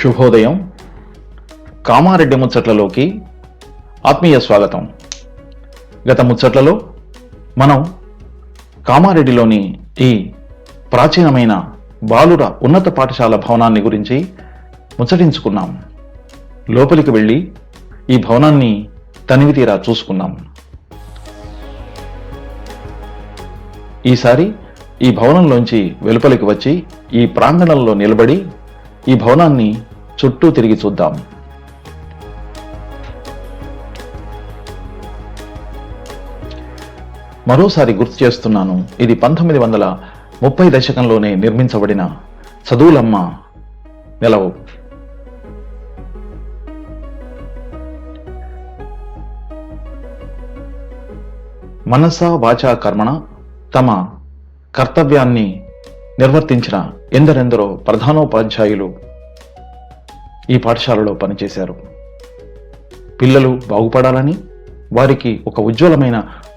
శుభోదయం. కామారెడ్డి ముచ్చట్లలోకి ఆత్మీయ స్వాగతం. గత ముచ్చట్లలో మనం కామారెడ్డిలోని ఈ ప్రాచీనమైన బాలుర ఉన్నత పాఠశాల భవనాన్ని గురించి ముచ్చటించుకున్నాం. లోపలికి వెళ్ళి ఈ భవనాన్ని తనివితీరా చూసుకున్నాం. ఈసారి ఈ భవనంలోంచి వెలుపలికి వచ్చి ఈ ప్రాంగణంలో నిలబడి ఈ భవనాన్ని చుట్టూ తిరిగి చూద్దాం. మరోసారి గుర్తు చేస్తున్నాను, ఇది 1930 దశకంలోనే నిర్మించబడిన చదువులమ్మ నెలవు. మనసా వాచా కర్మణ తమ కర్తవ్యాన్ని నిర్వర్తించిన ఎందరెందరో ప్రధానోపాధ్యాయులు ఈ పాఠశాలలో పనిచేశారు. పిల్లలు బాగుపడాలని, వారికి ఒక ఉజ్వలమైన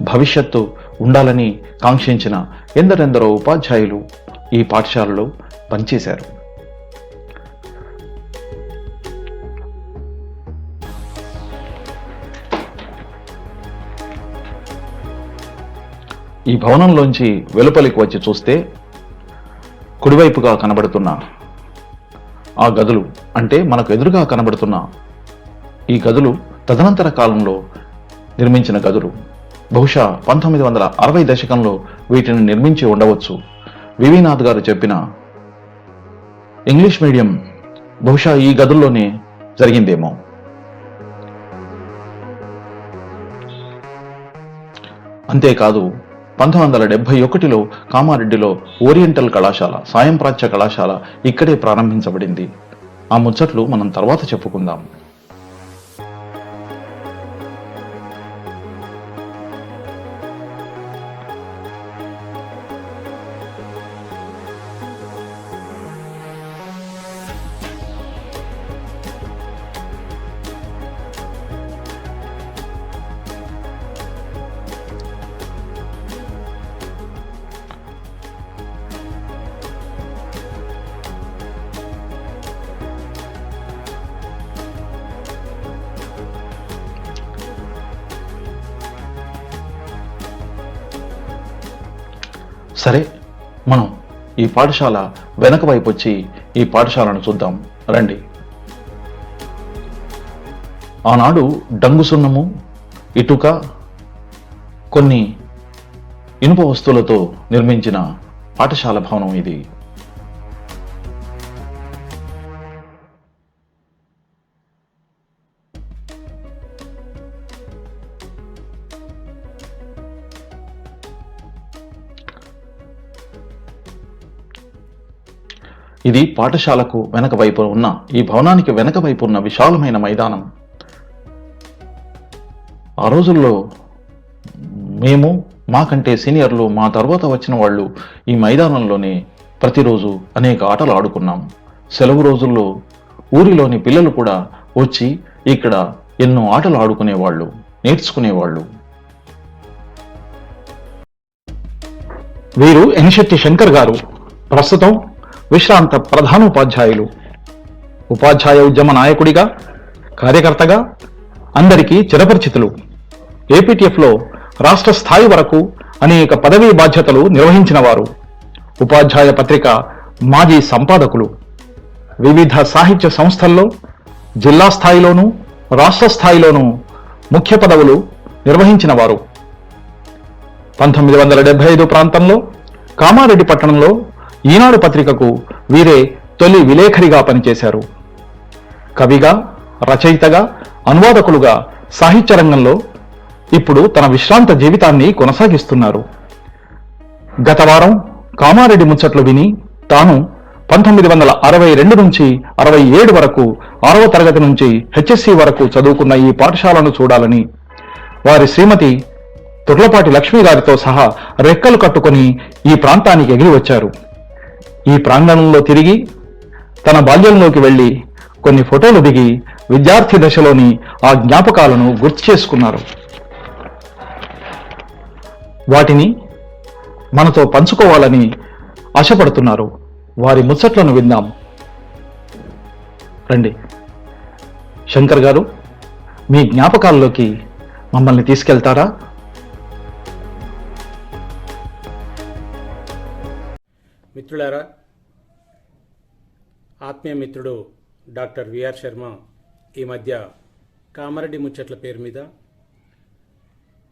భవిష్యత్తు ఉండాలని కాంక్షించిన ఎందరెందరో ఉపాధ్యాయులు ఈ పాఠశాలలో పనిచేశారు. ఈ భవనంలోంచి వెలుపలికి వచ్చి చూస్తే కుడివైపుగా కనబడుతున్న ఆ గదులు, అంటే మనకు ఎదురుగా కనబడుతున్న ఈ గదులు తదనంతర కాలంలో నిర్మించిన గదులు. బహుశా 1960 దశకంలో వీటిని నిర్మించి ఉండవచ్చు. వివినాథ్ గారు చెప్పిన ఇంగ్లీష్ మీడియం బహుశా ఈ గదుల్లోనే జరిగిందేమో. అంతేకాదు 1971లో కామారెడ్డిలో ఓరియంటల్ కళాశాల, సాయంప్రాచ్య కళాశాల ఇక్కడే ప్రారంభించబడింది. ఆ ముచ్చట్లు మనం తర్వాత చెప్పుకుందాం. సరే, మనం ఈ పాఠశాల వెనక వైపు వచ్చి ఈ పాఠశాలను చూద్దాం రండి. ఆనాడు డంగు సున్నము, ఇటుక, కొన్ని ఇనుప వస్తువులతో నిర్మించిన పాఠశాల భవనం ఇది. ఇది పాఠశాలకు వెనక వైపు ఉన్న, ఈ భవనానికి వెనక వైపు ఉన్న విశాలమైన మైదానం. ఆ రోజుల్లో మేము, మాకంటే సీనియర్లు, మా తర్వాత వచ్చిన వాళ్ళు ఈ మైదానంలోనే ప్రతిరోజు అనేక ఆటలు ఆడుకున్నాం. సెలవు రోజుల్లో ఊరిలోని పిల్లలు కూడా వచ్చి ఇక్కడ ఎన్నో ఆటలు ఆడుకునేవాళ్ళు, నేర్చుకునేవాళ్ళు. వీరు ఎన్శెట్టి శంకర్ గారు, ప్రస్తుతం విశ్రాంత ప్రధానోపాధ్యాయులు. ఉపాధ్యాయ ఉద్యమ నాయకుడిగా, కార్యకర్తగా అందరికీ చిరపరిచితులు. ఏపీటీఎఫ్లో రాష్ట్ర స్థాయి వరకు అనేక పదవీ బాధ్యతలు నిర్వహించిన వారు. ఉపాధ్యాయ పత్రిక మాజీ సంపాదకులు. వివిధ సాహిత్య సంస్థల్లో జిల్లా స్థాయిలోనూ రాష్ట్ర స్థాయిలోనూ ముఖ్య పదవులు నిర్వహించిన వారు. 1975 ప్రాంతంలో కామారెడ్డి పట్టణంలో ఈనాడు పత్రికకు వీరే తొలి విలేఖరిగా పనిచేశారు. కవిగా, రచయితగా, అనువాదకులుగా సాహిత్య రంగంలో ఇప్పుడు తన విశ్రాంత జీవితాన్ని కొనసాగిస్తున్నారు. గత వారం కామారెడ్డి ముచ్చట్లు విని తాను 1962 నుంచి 67 వరకు 6వ తరగతి నుంచి హెచ్ఎస్సి వరకు చదువుకున్న ఈ పాఠశాలను చూడాలని వారి శ్రీమతి తుర్లపాటి లక్ష్మి గారితో సహా రెక్కలు కట్టుకొని ఈ ప్రాంతానికి ఎగిరి వచ్చారు. ఈ ప్రాంగణంలో తిరిగి తన బాల్యంలోకి వెళ్లి కొన్ని ఫోటోలు దిగి విద్యార్థి దశలోని ఆ జ్ఞాపకాలను గుర్తు చేసుకున్నారు. వాటిని మనతో పంచుకోవాలని ఆశపడుతున్నారు. వారి ముచ్చట్లను విందాం. రండి. శంకర్ గారు, మీ జ్ఞాపకాల్లోకి మమ్మల్ని తీసుకెళ్తారా? మిత్రులారా, ఆత్మీయ మిత్రుడు డాక్టర్ విఆర్ శర్మ ఈ మధ్య కామారెడ్డి ముచ్చట్ల పేరు మీద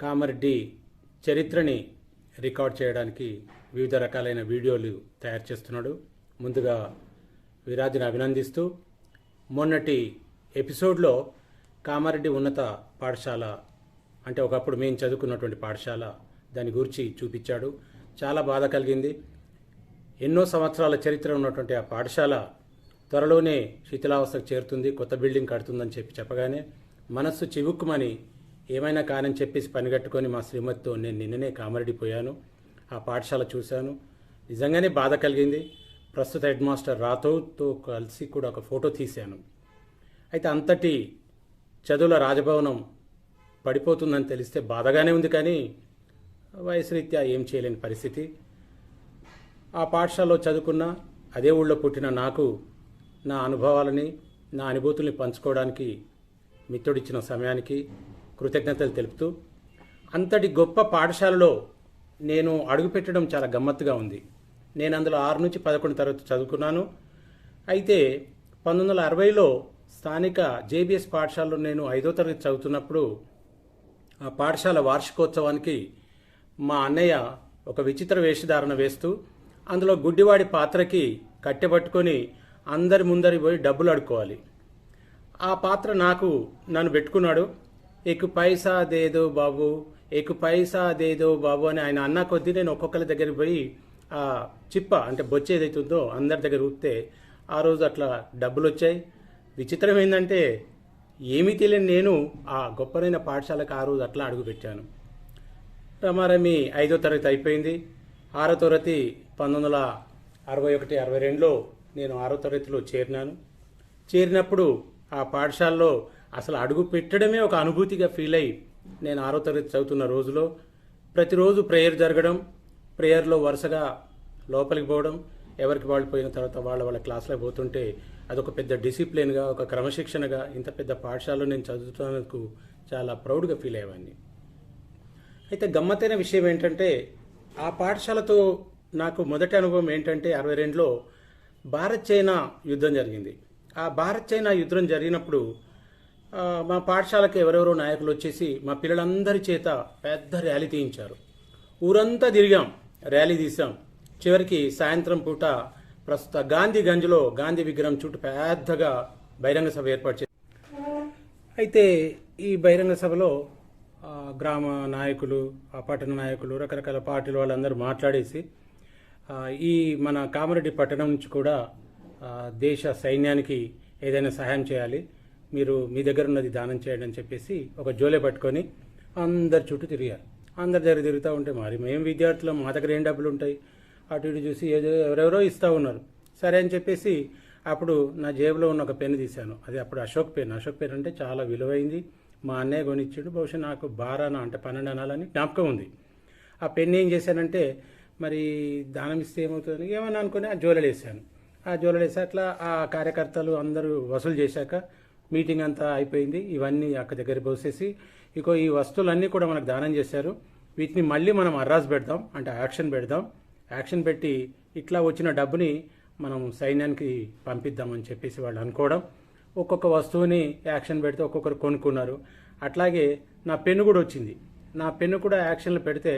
కామారెడ్డి చరిత్రని రికార్డ్ చేయడానికి వివిధ రకాలైన వీడియోలు తయారు చేస్తున్నాడు. ముందుగా విరాజ్ని అభినందిస్తూ మొన్నటి ఎపిసోడ్లో కామారెడ్డి ఉన్నత పాఠశాల, అంటే ఒకప్పుడు మేము చదువుకున్నటువంటి పాఠశాల, దాని గురించి చూపించాడు. చాలా బాధ కలిగింది. ఎన్నో సంవత్సరాల చరిత్ర ఉన్నటువంటి ఆ పాఠశాల త్వరలోనే శిథిలావస్థకు చేరుతుంది, కొత్త బిల్డింగ్ కడుతుందని చెప్పగానే మనస్సు చివుక్కుమని ఏమైనా కానని చెప్పేసి పనిగట్టుకొని మా శ్రీమతితో నేను నిన్ననే కామారెడ్డి పోయాను. ఆ పాఠశాల చూశాను. నిజంగానే బాధ కలిగింది. ప్రస్తుత హెడ్ మాస్టర్ రాథోడ్తో కలిసి కూడా ఒక ఫోటో తీశాను. అయితే అంతటి చదువుల రాజభవనం పడిపోతుందని తెలిస్తే బాధగానే ఉంది, కానీ వయసు రీత్యా ఏం చేయలేని పరిస్థితి. ఆ పాఠశాలలో చదువుకున్న, అదే ఊళ్ళో పుట్టిన నాకు నా అనుభవాలని, నా అనుభూతుల్ని పంచుకోవడానికి మిత్రుడిచ్చిన సమయానికి కృతజ్ఞతలు తెలుపుతూ, అంతటి గొప్ప పాఠశాలలో నేను అడుగుపెట్టడం చాలా గమ్మత్తుగా ఉంది. నేను అందులో 6 నుంచి 11 తరగతి చదువుకున్నాను. అయితే 1960లో స్థానిక జేబీఎస్ పాఠశాలలో నేను 5వ తరగతి చదువుతున్నప్పుడు ఆ పాఠశాల వార్షికోత్సవానికి మా అన్నయ్య ఒక విచిత్ర వేషధారణ వేస్తూ అందులో గుడ్డివాడి పాత్రకి కట్టెపట్టుకొని అందరి ముందరి పోయి డబ్బులు అడుక్కోవాలి. ఆ పాత్ర నన్ను పెట్టుకున్నాడు. ఎకు పైసా దేదో బాబు, ఎకు పైసా దేదో బాబు అని ఆయన అన్న కొద్దీ నేను ఒక్కొక్కరి దగ్గరికి పోయి ఆ చిప్ప, అంటే బొచ్చ ఏదైతుందో అందరి దగ్గర ఊపితే ఆ రోజు అట్లా డబ్బులు వచ్చాయి. విచిత్రం ఏంటంటే ఏమీ తెలియని నేను ఆ గొప్పనైన పాఠశాలకు ఆ రోజు అట్లా అడుగుపెట్టాను. రమారమి 5వ తరగతి అయిపోయింది. 6వ తరగతి 1961-62లో నేను 6వ తరగతిలో చేరినప్పుడు ఆ పాఠశాలలో అసలు అడుగు పెట్టడమే ఒక అనుభూతిగా ఫీల్ అయ్యి నేను 6వ తరగతి చదువుతున్న రోజులో ప్రతిరోజు ప్రేయర్ జరగడం, ప్రేయర్లో వరుసగా లోపలికి పోవడం, ఎవరికి వాళ్ళు పోయిన తర్వాత వాళ్ళ క్లాస్లో పోతుంటే అదొక పెద్ద డిసిప్లిన్గా, ఒక క్రమశిక్షణగా ఇంత పెద్ద పాఠశాలలో నేను చదువుతున్నందుకు చాలా ప్రౌడ్గా ఫీల్ అయ్యేవాడిని. అయితే గమ్మత్తైన విషయం ఏంటంటే ఆ పాఠశాలతో నాకు మొదటి అనుభవం ఏంటంటే 62లో భారత్ చైనా యుద్ధం జరిగింది. ఆ భారత్ చైనా యుద్ధం జరిగినప్పుడు మా పాఠశాలకు ఎవరెవరో నాయకులు వచ్చేసి మా పిల్లలందరి చేత పెద్ద ర్యాలీ తీయించారు. ఊరంతా తిరిగాం, ర్యాలీ తీసాం. చివరికి సాయంత్రం పూట ప్రస్తుత గాంధీగంజ్లో గాంధీ విగ్రహం చుట్టూ పెద్దగా బహిరంగ సభ ఏర్పాటు చేశారు. అయితే ఈ బహిరంగ సభలో గ్రామ నాయకులు, పట్టణ నాయకులు, రకరకాల పార్టీల వాళ్ళందరూ మాట్లాడేసి ఈ మన కామారెడ్డి పట్టణం నుంచి కూడా దేశ సైన్యానికి ఏదైనా సహాయం చేయాలి, మీరు మీ దగ్గర ఉన్నది దానం చేయండి అని చెప్పేసి ఒక జోలే పట్టుకొని అందరి చుట్టూ తిరిగారు. అందరి దగ్గర తిరుగుతూ ఉంటే మరి మేము విద్యార్థులం, మా దగ్గర ఏం డబ్బులు ఉంటాయి, అటు ఇటు చూసి ఎవరెవరో ఇస్తూ ఉన్నారు. సరే అని చెప్పేసి అప్పుడు నా జేబులో ఉన్న ఒక పెన్ను తీశాను. అది అప్పుడు అశోక్ పెన్ అంటే చాలా విలువైంది. మా అన్నయ్య కొనిచ్చాడు. బహుశా నాకు 12 అంటే 12 అనాలని జ్ఞాపకం ఉంది. ఆ పెన్ను ఏం చేశానంటే మరి దానం ఇస్తే ఏమవుతుంది ఏమని అనుకుని ఆ జోలెలు వేసాను. ఆ జోలెలు వేసి అట్లా ఆ కార్యకర్తలు అందరూ వసూలు చేశాక మీటింగ్ అంతా అయిపోయింది. ఇవన్నీ అక్క దగ్గర పోసేసి ఇక ఈ వస్తువులన్నీ కూడా మనకు దానం చేశారు, వీటిని మళ్ళీ మనం అర్రాస్ పెడదాం, అంటే యాక్షన్ పెడదాం. యాక్షన్ పెట్టి ఇట్లా వచ్చిన డబ్బుని మనం సైన్యానికి పంపిద్దామని చెప్పేసి వాళ్ళు అనుకోవడం. ఒక్కొక్క వస్తువుని యాక్షన్ పెడితే ఒక్కొక్కరు కొనుక్కున్నారు. అట్లాగే నా పెన్ను కూడా వచ్చింది. నా పెన్ను కూడా యాక్షన్లు పెడితే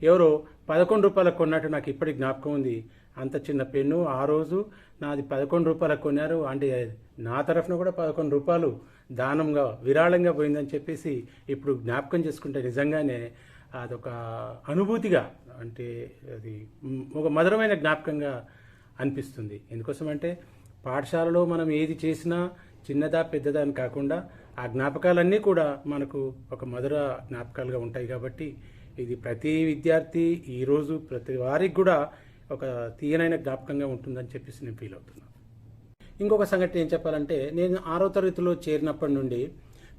ఎవరో 11 రూపాయలకు కొన్నట్టు నాకు ఇప్పటికి జ్ఞాపకం ఉంది. అంత చిన్న పెన్ను ఆ రోజు నాది 11 రూపాయలకు కొన్నారు. అంటే నా తరఫున కూడా 11 రూపాయలు దానంగా విరాళంగా పోయిందని చెప్పేసి ఇప్పుడు జ్ఞాపకం చేసుకుంటే నిజంగానే అదొక అనుభూతిగా, అంటే అది ఒక మధురమైన జ్ఞాపకంగా అనిపిస్తుంది. ఎందుకోసమంటే పాఠశాలలో మనం ఏది చేసినా చిన్నదా పెద్దదా అని కాకుండా ఆ జ్ఞాపకాలన్నీ కూడా మనకు ఒక మధుర జ్ఞాపకాలుగా ఉంటాయి. కాబట్టి ఇది ప్రతి విద్యార్థి ఈరోజు ప్రతి వారికి కూడా ఒక తీయనైన జ్ఞాపకంగా ఉంటుందని చెప్పేసి నేను ఫీల్ అవుతున్నాను. ఇంకొక సంగతి ఏం చెప్పాలంటే నేను 6వ తరగతిలో చేరినప్పటి నుండి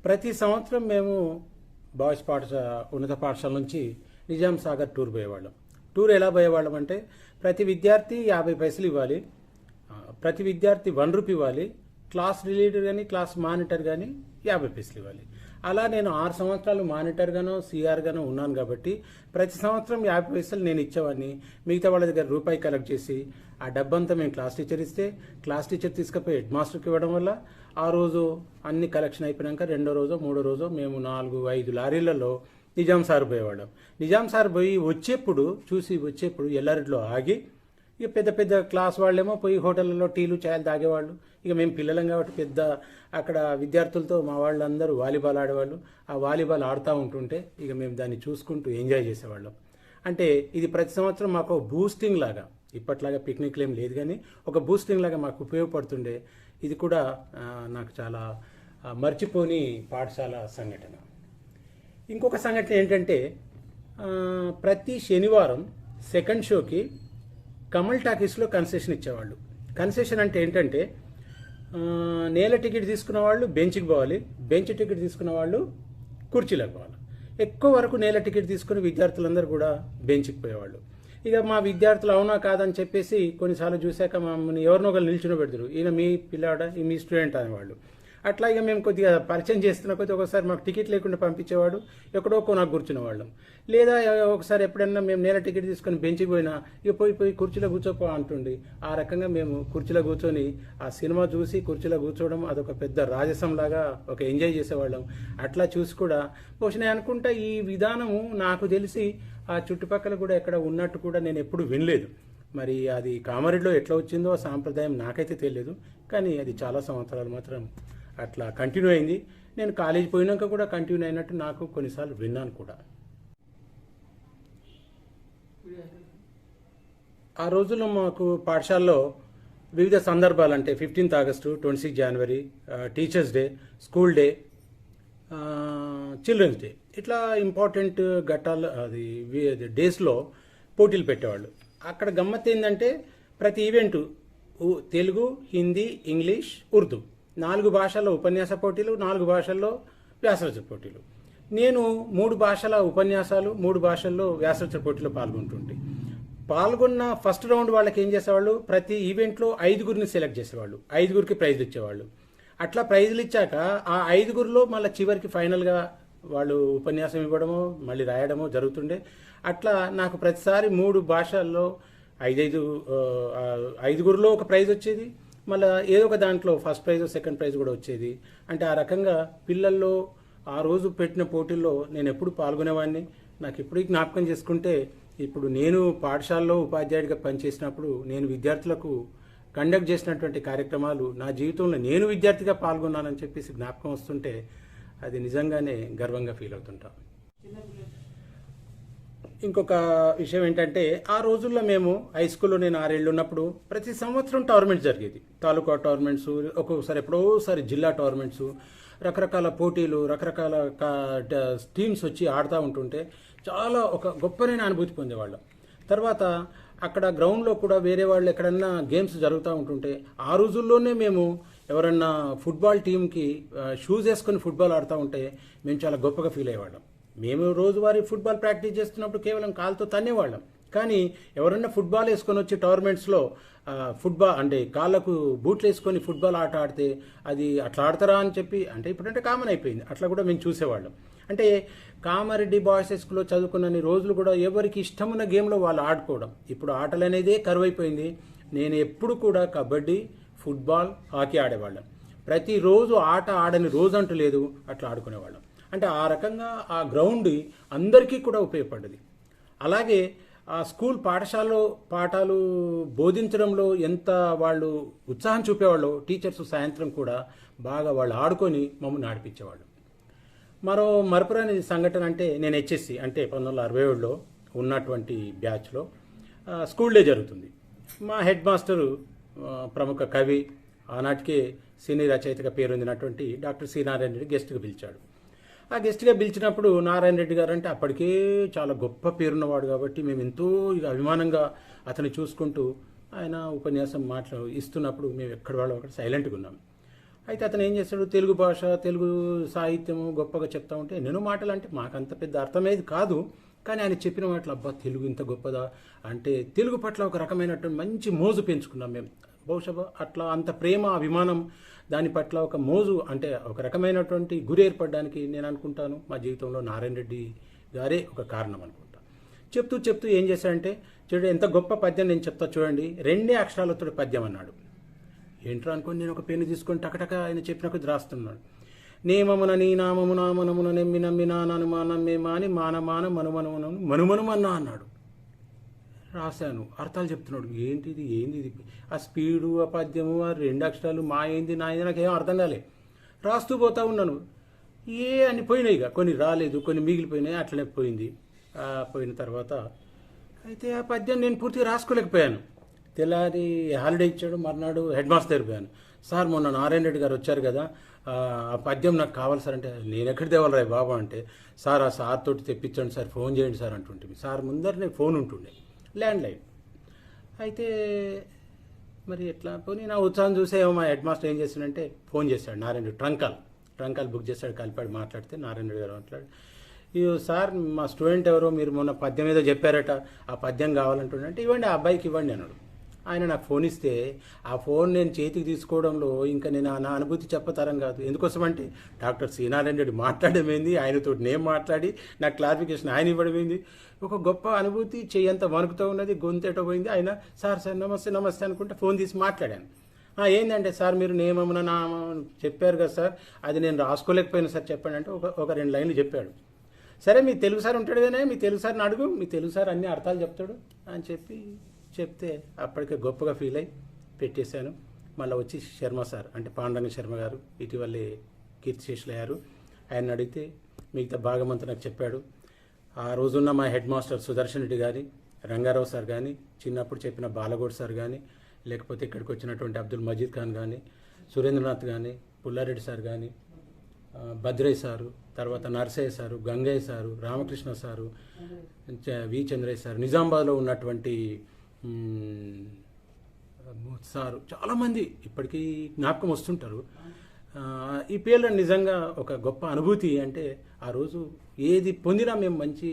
ప్రతి సంవత్సరం మేము బాయ్స్ ఉన్నత పాఠశాల నుంచి నిజాం సాగర్ టూర్ పోయేవాళ్ళం. టూర్ ఎలా పోయేవాళ్ళం అంటే ప్రతి విద్యార్థి 50 పైసలు ఇవ్వాలి, ప్రతి విద్యార్థి 1 రూపీ ఇవ్వాలి, క్లాస్ లీడర్ కానీ క్లాస్ మానిటర్ కానీ 50 పైసలు ఇవ్వాలి. అలా నేను 6 సంవత్సరాలు మానిటర్గానో సిఆర్గానో ఉన్నాను కాబట్టి ప్రతి సంవత్సరం 50 పైసలు నేను ఇచ్చేవాడిని. మిగతా వాళ్ళ దగ్గర రూపాయి కలెక్ట్ చేసి ఆ డబ్బంతా మేము క్లాస్ టీచర్ ఇస్తే క్లాస్ టీచర్ తీసుకుపోయి హెడ్ మాస్టర్కి ఇవ్వడం వల్ల ఆ రోజు అన్ని కలెక్షన్ అయిపోయాక రెండో రోజో మూడో రోజో మేము 4-5 లారీలలో నిజాం సార్ పోయేవాళ్ళం. నిజాం సార్ పోయి వచ్చేప్పుడు ఎల్లారెడ్డిలో ఆగి ఇక పెద్ద పెద్ద క్లాస్ వాళ్ళేమో పోయి హోటళ్ళలో టీలు చాయలు తాగేవాళ్ళు. ఇక మేము పిల్లలం కాబట్టి పెద్ద అక్కడ విద్యార్థులతో మా వాళ్ళందరూ వాలీబాల్ ఆడేవాళ్ళు. ఆ వాలీబాల్ ఆడుతూ ఉంటుంటే ఇక మేము దాన్ని చూసుకుంటూ ఎంజాయ్ చేసేవాళ్ళం. అంటే ఇది ప్రతి సంవత్సరం మాకు బూస్టింగ్ లాగా, ఇప్పట్లాగా పిక్నిక్లు ఏం లేదు కానీ ఒక బూస్టింగ్ లాగా మాకు ఉపయోగపడుతుండే. ఇది కూడా నాకు చాలా మర్చిపోని పాఠశాల సంఘటన. ఇంకొక సంఘటన ఏంటంటే ప్రతి శనివారం సెకండ్ షోకి కమల్ టాకీస్లో కన్సెషన్ ఇచ్చేవాళ్ళు. కన్సెషన్ అంటే ఏంటంటే నేల టికెట్ తీసుకున్న వాళ్ళు బెంచ్కి పోవాలి, బెంచ్ టికెట్ తీసుకున్న వాళ్ళు కుర్చీలకు పోవాలి. ఎక్కువ వరకు నేల టికెట్ తీసుకుని విద్యార్థులందరూ కూడా బెంచ్కి పోయేవాళ్ళు. ఇక మా విద్యార్థులు అవునా కాదని చెప్పేసి కొన్నిసార్లు చూశాక మమ్మల్ని ఎవరినో ఒకరు నిల్చుని పెడతారు, ఈయన మీ పిల్లాడ మీ స్టూడెంట్ అనేవాళ్ళు. అట్లా ఇక మేము కొద్దిగా పరిచయం చేస్తున్న కొద్ది ఒకసారి మాకు టికెట్ లేకుండా పంపించేవాడు, ఎక్కడో నాకు కూర్చునే వాళ్ళం. లేదా ఒకసారి ఎప్పుడైనా మేము నేల టికెట్ తీసుకొని బెంచ్కి పోయినా ఇక పోయి కుర్చీలో కూర్చోపో అంటుండి. ఆ రకంగా మేము కుర్చీలో కూర్చొని ఆ సినిమా చూసి కుర్చీలో కూర్చోవడం అదొక పెద్ద రాజసంలాగా ఒక ఎంజాయ్ చేసేవాళ్ళం. అట్లా చూసి కూడా బహుశా నేను అనుకుంటా ఈ విధానము నాకు తెలిసి ఆ చుట్టుపక్కల కూడా ఎక్కడ ఉన్నట్టు కూడా నేను ఎప్పుడు వినలేదు. మరి అది కామారెడ్డిలో ఎట్లా వచ్చిందో ఆ సాంప్రదాయం నాకైతే తెలియదు, కానీ అది చాలా సంవత్సరాలు మాత్రం అట్లా కంటిన్యూ అయింది. నేను కాలేజీ పోయినాక కూడా కంటిన్యూ అయినట్టు నాకు కొన్నిసార్లు విన్నాను కూడా. ఆ రోజుల్లో మాకు పాఠశాలలో వివిధ సందర్భాలు అంటే 15th ఆగస్టు, 26 జనవరి, teachers day, school day, children's day, ఇట్లా ఇంపార్టెంట్ ఘట్టాలు అది డేస్లో పోటీలు పెట్టేవాళ్ళు. అక్కడ గమ్మత్ ఏంటంటే ప్రతి ఈవెంటు తెలుగు, హిందీ, ఇంగ్లీష్, ఉర్దూ 4 భాషల్లో ఉపన్యాస పోటీలు, 4 భాషల్లో వ్యాసరచన పోటీలు. నేను 3 భాషల ఉపన్యాసాలు, 3 భాషల్లో వ్యాసరచన పోటీలో పాల్గొన్న ఫస్ట్ రౌండ్ వాళ్ళకి ఏం చేసేవాళ్ళు, ప్రతి ఈవెంట్లో 5గురిని సెలెక్ట్ చేసేవాళ్ళు, 5గురికి ప్రైజ్లు ఇచ్చేవాళ్ళు. అట్లా ప్రైజ్లు ఇచ్చాక ఆ 5గురిలో మళ్ళీ చివరికి ఫైనల్గా వాళ్ళు ఉపన్యాసం ఇవ్వడమో మళ్ళీ రాయడమో జరుగుతుండే. అట్లా నాకు ప్రతిసారి 3 భాషల్లో 5గురిలో ఒక ప్రైజ్ వచ్చేది, మళ్ళీ ఏదో ఒక దాంట్లో ఫస్ట్ ప్రైజ్ సెకండ్ ప్రైజ్ కూడా వచ్చేది. అంటే ఆ రకంగా పిల్లల్లో ఆ రోజు పెట్టిన పోటీల్లో నేను ఎప్పుడు పాల్గొనేవాడిని. నాకు ఎప్పుడు జ్ఞాపకం చేసుకుంటే ఇప్పుడు నేను పాఠశాలలో ఉపాధ్యాయుడిగా పనిచేసినప్పుడు నేను విద్యార్థులకు కండక్ట్ చేసినటువంటి కార్యక్రమాలు నా జీవితంలో నేను విద్యార్థిగా పాల్గొన్నానని చెప్పేసి జ్ఞాపకం వస్తుంటే అది నిజంగానే గర్వంగా ఫీల్ అవుతుంటాం. ఇంకొక విషయం ఏంటంటే ఆ రోజుల్లో మేము హై స్కూల్లో నేను 6 ఏళ్ళు ఉన్నప్పుడు ప్రతి సంవత్సరం టోర్నమెంట్స్ జరిగేది. తాలూకా టోర్నమెంట్స్, ఒక్కొక్కసారి ఎప్పుడోసారి జిల్లా టోర్నమెంట్స్, రకరకాల పోటీలు, రకరకాల టీమ్స్ వచ్చి ఆడుతూ ఉంటుంటే చాలా ఒక గొప్పనైన అనుభూతి పొందేవాళ్ళం. తర్వాత అక్కడ గ్రౌండ్లో కూడా వేరే వాళ్ళు ఎక్కడన్నా గేమ్స్ జరుగుతూ ఉంటుంటే ఆ రోజుల్లోనే మేము ఎవరన్నా ఫుట్బాల్ టీంకి షూస్ వేసుకొని ఫుట్బాల్ ఆడుతూ ఉంటే మేము చాలా గొప్పగా ఫీల్ అయ్యేవాళ్ళం. మేము రోజువారీ ఫుట్బాల్ ప్రాక్టీస్ చేస్తున్నప్పుడు కేవలం కాలుతో తన్నేవాళ్ళం, కానీ ఎవరన్నా ఫుట్బాల్ వేసుకొని వచ్చి టోర్నమెంట్స్లో ఫుట్బాల్ అంటే కాళ్ళకు బూట్లు వేసుకొని ఫుట్బాల్ ఆట ఆడితే అది అట్లా ఆడతారా అని చెప్పి అంటే ఇప్పుడంటే కామన్ అయిపోయింది, అట్లా కూడా మేము చూసేవాళ్ళం. అంటే కామారెడ్డి బాయ్స్ స్కూల్లో చదువుకున్న రోజులు కూడా ఎవరికి ఇష్టమున్న గేమ్లో వాళ్ళు ఆడుకోవడం. ఇప్పుడు ఆటలు అనేదే కరువైపోయింది. నేను ఎప్పుడు కూడా కబడ్డీ, ఫుట్బాల్, హాకీ ఆడేవాళ్ళం. ప్రతిరోజు ఆట ఆడని రోజు అంటూ లేదు, అట్లా ఆడుకునేవాళ్ళం. అంటే ఆ రకంగా ఆ గ్రౌండ్ అందరికీ కూడా ఉపయోగపడ్డది. అలాగే ఆ స్కూల్ పాఠశాలలో పాఠాలు బోధించడంలో ఎంత వాళ్ళు ఉత్సాహం చూపేవాళ్ళు, టీచర్స్ సాయంత్రం కూడా బాగా వాళ్ళు ఆడుకొని మమ్మల్ని ఆడిపించేవాళ్ళు. మరో మరపురాని సంఘటన అంటే నేను హెచ్ఎస్సి అంటే 1967లో ఉన్నటువంటి బ్యాచ్లో స్కూల్ డే జరుగుతుంది. మా హెడ్ మాస్టరు ప్రముఖ కవి, ఆనాటికే సినీ రచయితగా పేరొందినటువంటి డాక్టర్ సి నారాయణ రెడ్డి గెస్ట్గా పిలిచాడు. ఆ గెస్ట్గా పిలిచినప్పుడు నారాయణ రెడ్డి గారు అంటే అప్పటికే చాలా గొప్ప పేరున్నవాడు కాబట్టి మేము ఎంతో ఇక అభిమానంగా అతన్ని చూసుకుంటూ ఆయన ఉపన్యాసం ఇస్తున్నప్పుడు మేము ఎక్కడ వాళ్ళు అక్కడ సైలెంట్గా ఉన్నాం. అయితే అతను ఏం చేస్తాడు, తెలుగు భాష, తెలుగు సాహిత్యము గొప్పగా చెప్తా ఉంటే ఎన్నెన్నో మాటలు అంటే మాకు అంత పెద్ద అర్థమయ్యేది కాదు, కానీ ఆయన చెప్పిన మాటలు అబ్బా తెలుగు ఇంత గొప్పదా అంటే తెలుగు పట్ల ఒక రకమైనటువంటి మంచి మోజు పెంచుకున్నాం మేము. బహుశా అట్లా అంత ప్రేమ అభిమానం దాని పట్ల ఒక మోజు అంటే ఒక రకమైనటువంటి గురి ఏర్పడడానికి నేను అనుకుంటాను మా జీవితంలో నారాయణ రెడ్డి గారే ఒక కారణం అనుకుంటా. చెప్తూ ఏం చేశాడంటే చూడండి ఎంత గొప్ప పద్యం నేను చెప్తా చూడండి. 2 అక్షరాలతో పద్యం అన్నాడు. ఏంట్రా అనుకోని నేను ఒక పెన్ను తీసుకొని టకటక ఆయన చెప్పినట్టు రాస్తున్నాడు. నేమమున నీ నామమున మనమున నెమ్మి నమ్మి నాను మానమ్మే మాని మానమాన మనుమనుమన్నా అన్నాడు. రాశాను, అర్థాలు చెప్తున్నాడు. ఏంటిది ఆ స్పీడు, ఆ పద్యము, ఆ 2 అక్షరాలు మా ఏంది నా ఏంది నాకేం అర్థం కాలే. రాస్తూ పోతా ఉన్నాను. అని పోయినాయి, ఇక కొన్ని రాలేదు, కొన్ని మిగిలిపోయినాయి, అట్లనే పోయింది. పోయిన తర్వాత అయితే ఆ పద్యం నేను పూర్తిగా రాసుకోలేకపోయాను. తెల్లారి హాలిడే ఇచ్చాడు. మర్నాడు హెడ్ మాస్టర్ దగ్గర పోయాను. సార్ మొన్న నారాయణ రెడ్డి గారు వచ్చారు కదా, ఆ పద్యం నాకు కావాలి సార్ అంటే, నేను ఎక్కడ తేవాలరా బాబా అంటే, సార్ ఆ సార్ తోటి తెప్పించండి సార్, ఫోన్ చేయండి సార్ అంటుంటే, సార్ ముందరనే ఫోన్ ఉంటుండే, ల్యాండ్లైన్. అయితే మరి ఎట్లా పోనీ నా ఉత్సాహం చూసే మా హెడ్ మాస్టర్ ఏం చేశాడంటే ఫోన్ చేశాడు. నారాయణ రెడ్డి ట్రంకాల్ బుక్ చేశాడు. కలిపాడు, మాట్లాడితే నారాయణ రెడ్డి గారు మాట్లాడు, సార్ మా స్టూడెంట్ ఎవరో మీరు మొన్న పద్యం ఏదో చెప్పారట, ఆ పద్యం కావాలంటుండే, ఇవ్వండి ఆ అబ్బాయికి ఇవ్వండి అన్నాడు. ఆయన నాకు ఫోన్ ఇస్తే ఆ ఫోన్ నేను చేతికి తీసుకోవడంలో ఇంకా నేను నా అనుభూతి చెప్పతరం కాదు. ఎందుకోసమంటే డాక్టర్ సి నారాయణ రెడ్డి మాట్లాడమేంది, ఆయనతో నేను మాట్లాడి నాకు క్లారిఫికేషన్ ఆయన ఇవ్వడమేంది, ఒక గొప్ప అనుభూతి. చెయ్యంత వణుకుతూ ఉన్నది, గొంతేటో పోయింది. ఆయన సార్ నమస్తే అనుకుంటే ఫోన్ తీసి మాట్లాడాను. ఏంటంటే సార్ మీరు నేమమున నా చెప్పారు కదా సార్, అది నేను రాసుకోలేకపోయినా సార్ చెప్పండి అంటే ఒక 2 లైన్లు చెప్పాడు. సరే మీ తెలుగు సార్ ఉంటాడు కానీ మీ తెలుగు సార్ని అడుగు, మీ తెలుగు సార్ అన్ని అర్థాలు చెప్తాడు అని చెప్తే అప్పటికే గొప్పగా ఫీల్ అయ్యి పెట్టేశాను. మళ్ళీ వచ్చి శర్మ సార్ అంటే పాండురంగ శర్మ గారు ఇటీవలే కీర్తిశేషులు అయ్యారు. ఆయన అడిగితే మిగతా భాగమంతా నాకు చెప్పాడు. ఆ రోజున్న మా హెడ్ మాస్టర్ సుదర్శన్ రెడ్డి గారి, రంగారావు సార్ కానీ, చిన్నప్పుడు చెప్పిన బాలగోడ్ సార్ కానీ, లేకపోతే ఇక్కడికి వచ్చినటువంటి అబ్దుల్ మజీద్ ఖాన్ కానీ, సురేంద్రనాథ్ కానీ, పుల్లారెడ్డి సార్ కానీ, భద్రయ్య సారు, తర్వాత Narsayya sir, Gangayya sir, Ramakrishna sir, V Chandrayya sir, నిజామాబాద్లో ఉన్నటువంటి సారు, చాలామంది ఇప్పటికీ జ్ఞాపకం వస్తుంటారు. ఈ పేర్లను నిజంగా ఒక గొప్ప అనుభూతి. అంటే ఆ రోజు ఏది పొందినా మేము మంచి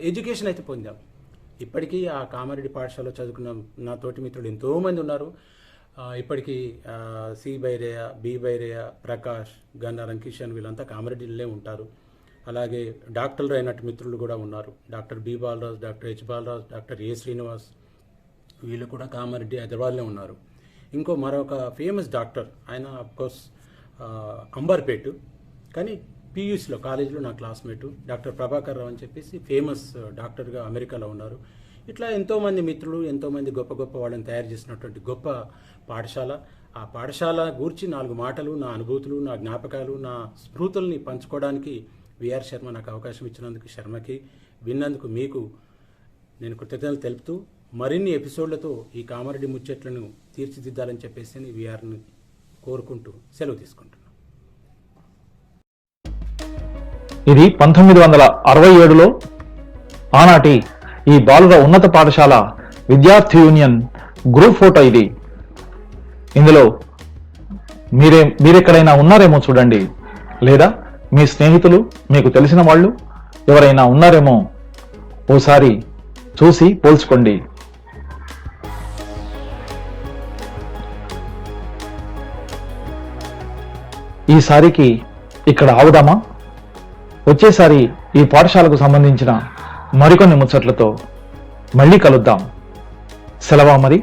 ఎడ్యుకేషన్ అయితే పొందాం. ఇప్పటికీ ఆ కామారెడ్డి పాఠశాలలో చదువుకున్న నా తోటి మిత్రులు ఎంతోమంది ఉన్నారు. ఇప్పటికీ సి బైరేయ, బి బైరేయ, ప్రకాష్, గన్నారం కిషన్ వీళ్ళంతా కామారెడ్డిలో ఉంటారు. అలాగే డాక్టర్లు అయినట్టు మిత్రులు కూడా ఉన్నారు. Doctor B Balaraj, doctor H Balaraj, doctor A Srinivas, వీళ్ళు కూడా కామారెడ్డి హైదరాబాద్లో ఉన్నారు. మరొక ఫేమస్ డాక్టర్, ఆయన అఫ్కోర్స్ అంబర్పేట, కానీ పియూసీలో కాలేజీలో నా క్లాస్మేటు, డాక్టర్ ప్రభాకర్ రావు అని చెప్పేసి ఫేమస్ డాక్టర్గా అమెరికాలో ఉన్నారు. ఇట్లా ఎంతోమంది మిత్రులు, ఎంతోమంది గొప్ప వాళ్ళని తయారు చేసినటువంటి గొప్ప పాఠశాల. ఆ పాఠశాల గూర్చి 4 మాటలు, నా అనుభూతులు, నా జ్ఞాపకాలు, నా స్మృతుల్ని పంచుకోవడానికి విఆర్ శర్మ నాకు అవకాశం ఇచ్చినందుకు శర్మకి, విన్నందుకు మీకు నేను కృతజ్ఞతలు తెలుపుతూ మరిన్ని ఎపిసోడ్లతో ఈ కామారెడ్డి ముచ్చట్లను తీర్చిదిద్దాలని చెప్పేసి విఆర్ని కోరుకుంటూ సెలవు తీసుకుంటున్నాను. ఇది 1967లో ఆనాటి ఈ బాలుర ఉన్నత పాఠశాల విద్యార్థి యూనియన్ గ్రూప్ ఫోటో ఇది. ఇందులో మీరెక్కడైనా ఉన్నారేమో చూడండి, లేదా మీ స్నేహితులు, మీకు తెలిసిన వాళ్ళు ఎవరైనా ఉన్నారేమో ఓసారి చూసి పోల్చుకోండి. ఈసారికి ఇక్కడ ఆవుదామా? వచ్చేసారి ఈ పాఠశాలకు సంబంధించిన మరికొన్ని ముచ్చట్లతో మళ్ళీ కలుద్దాం. సెలవా మరి.